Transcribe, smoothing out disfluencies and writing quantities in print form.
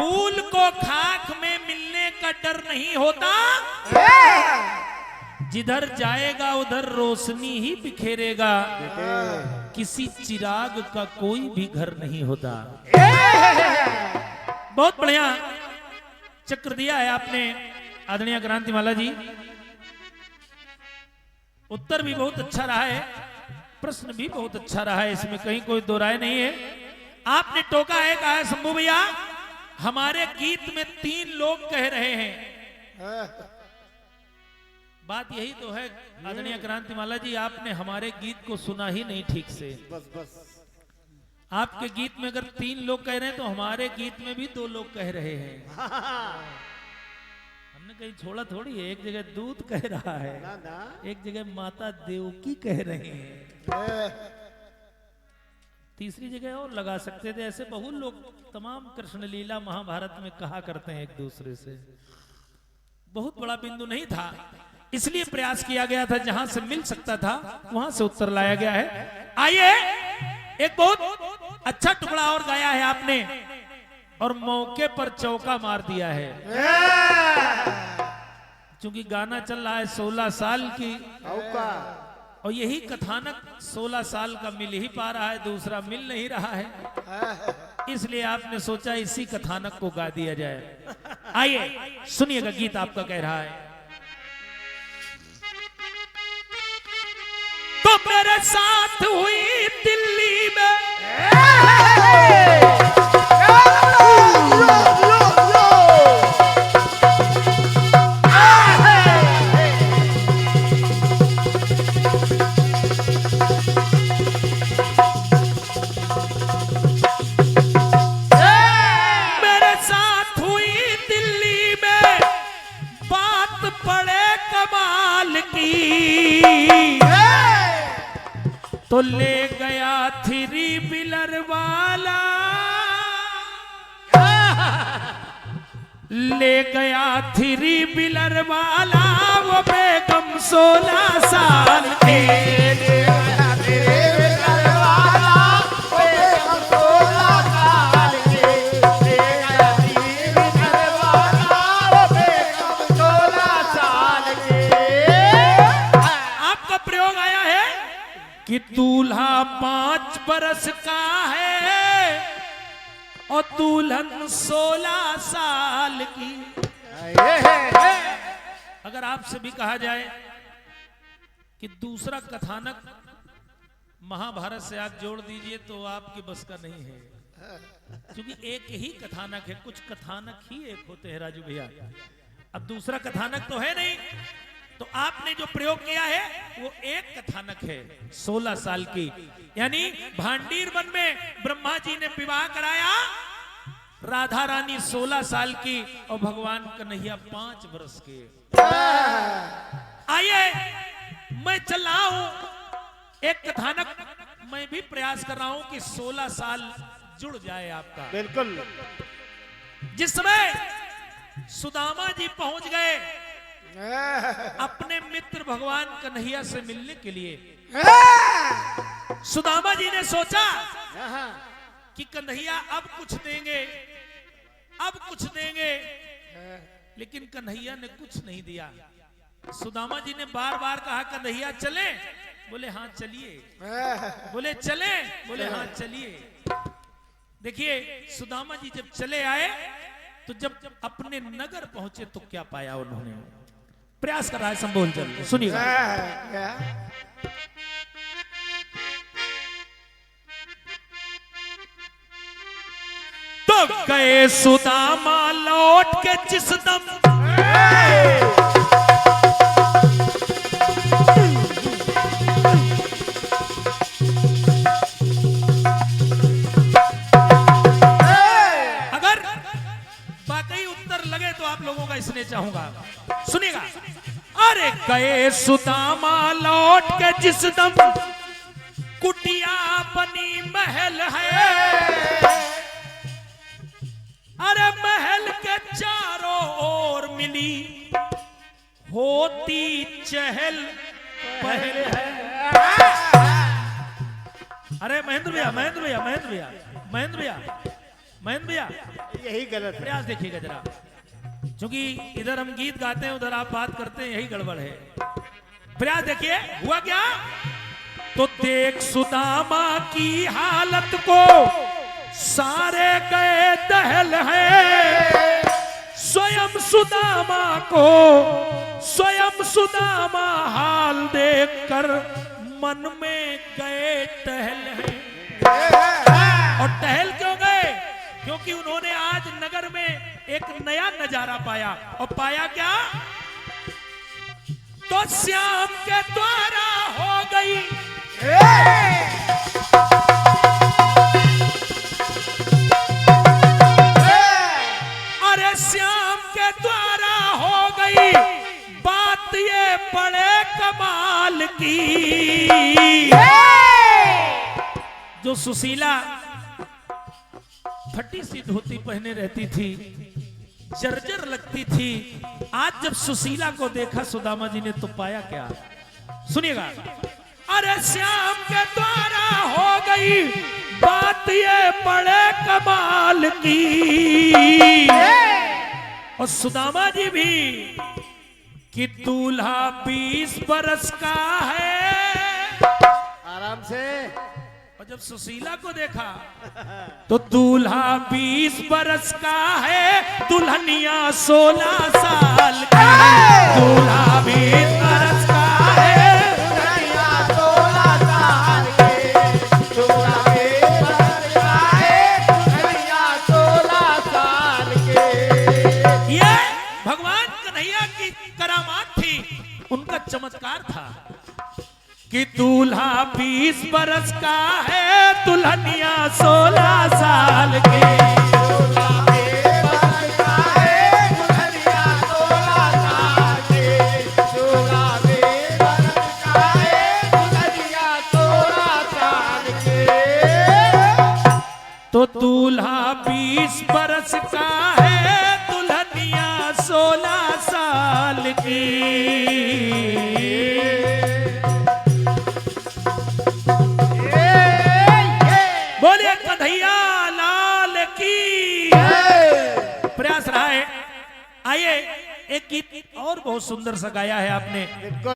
फूल को खाक में मिलने का डर नहीं होता, जिधर जाएगा उधर रोशनी ही बिखेरेगा, किसी चिराग का कोई भी घर नहीं होता। बहुत बढ़िया चक्र दिया है आपने आदरणीय क्रांतिमाला जी। उत्तर भी बहुत अच्छा रहा है, प्रश्न भी बहुत अच्छा रहा है, इसमें कहीं कोई दो राय नहीं है। आपने टोका है, कहा है शंभू भैया हमारे गीत में 3 लोग कह रहे हैं। बात यही तो है आदरणीय क्रांतिमाला जी, आपने हमारे गीत को सुना ही नहीं ठीक से। बस आपके गीत में अगर 3 लोग कह रहे हैं तो हमारे गीत में भी 2 लोग कह रहे हैं। हमने कहीं छोड़ा थोड़ी है, एक जगह दूध कह रहा है, एक जगह माता देवकी कह रहे हैं, तीसरी जगह और लगा सकते थे। ऐसे बहुत लोग तमाम कृष्ण लीला महाभारत में कहा करते हैं एक दूसरे से। बहुत बड़ा बिंदु नहीं था, इसलिए प्रयास किया गया था, जहां से मिल सकता था वहां से उत्तर लाया गया है। आइए एक बहुत अच्छा टुकड़ा और गाया है आपने, और मौके पर चौका मार दिया है। क्योंकि गाना चल रहा है 16 साल की, और यही कथानक 16 साल का मिल ही पा रहा है, दूसरा मिल नहीं रहा है, इसलिए आपने सोचा इसी कथानक को गा दिया जाए। आइए सुनिएगा, गीत आपका कह रहा है। तो मेरे साथ हुई दिल्ली में तो ले गया 3 व्हीलर वाला, ले गया 3 व्हीलर वाला, वो बेगम 16 साल की। कि दूल्हा 5 बरस का है और दुल्हन 16 साल की। अगर आपसे भी कहा जाए कि दूसरा कथानक महाभारत से आप जोड़ दीजिए तो आपके बस का नहीं है, क्योंकि एक ही कथानक है, कुछ कथानक ही एक होते हैं राजू भैया, अब दूसरा कथानक तो है नहीं। तो आपने जो प्रयोग किया है वो एक कथानक है 16 साल की, यानी भांडीर वन में ब्रह्मा जी ने विवाह कराया, राधा रानी 16 साल की और भगवान कन्हैया 5 वर्ष के। आइए मैं चल रहा हूं एक कथानक, मैं भी प्रयास कर रहा हूं कि 16 साल जुड़ जाए आपका। बिल्कुल। जिस समय सुदामा जी पहुंच गए अपने मित्र भगवान कन्हैया से मिलने के लिए, सुदामा जी ने सोचा कि कन्हैया अब कुछ देंगे, अब कुछ देंगे, लेकिन कन्हैया ने कुछ नहीं दिया। सुदामा जी ने बार बार कहा कन्हैया चले, बोले हाँ चलिए, बोले चले, बोले हाँ चलिए। देखिए सुदामा जी जब चले आए तो जब अपने नगर पहुंचे तो क्या पाया उन्होंने, प्रयास कर रहा है संबोल चल सुनिएगा। तो गए सुदामा लौट के जिस दम, अगर बाकी उत्तर लगे तो आप लोगों का इसलिए चाहूंगा, सुनिएगा। अरे गए सुदामा लौट के जिस दम, कुटिया बनी महल है, अरे महल के चारों ओर मिली होती चहल पहल है। अरे महेंद्र भैया, महेंद्र भैया, महेंद्र भैया, महेंद्र भैया, महेंद्र भैया, यही गलत है। प्रयास देखिएगा जरा, क्योंकि इधर हम गीत गाते हैं उधर आप बात करते हैं, यही गड़बड़ है। प्रयास देखिए, हुआ क्या? तो देख सुदामा की हालत को सारे गए दहल है, स्वयं सुदामा को स्वयं सुदामा हाल देखकर मन में गए टहल है। और टहल क्यों गए? क्योंकि उन्होंने आज नगर में एक नया नजारा पाया। और पाया क्या? तो श्याम के द्वारा हो गई अरे श्याम के द्वारा हो गई बात ये बड़े कमाल की। जो सुशीला फटी सी धोती पहने रहती थी, जर्जर लगती थी, आज जब सुशीला को देखा सुदामा जी ने तो पाया क्या? सुनिएगा। अरे श्याम के द्वारा हो गई बात ये बड़े कमाल की। और सुदामा जी भी कि दूल्हा 20 बरस का है। आराम से। और जब सुशीला को देखा तो दूल्हा 20 बरस का है, दुल्हनिया 16 साल की। दूल्हा 20 बरस का है, दुल्हनिया 16 साल की। दूल्हा 20 बरस का है, दुल्हनिया 16 साल की। ये भगवान कन्हैया की करामात थी, उनका चमत्कार था कि दूल्हा 20 बरस का है, दुल्हनिया 16 साल की। दूल्हा 20 बरस का है, दुल्हनिया 16 साल की। दूल्हा 20 बरस का है, दुल्हनिया 16 साल की। तो दूल्हा 20 बरस का है, दुल्हनिया 16 साल की। बोलिए कन्हैया लाल की। प्रयास रहा है। आइए एक गीत और बहुत सुंदर सा गाया है आपने।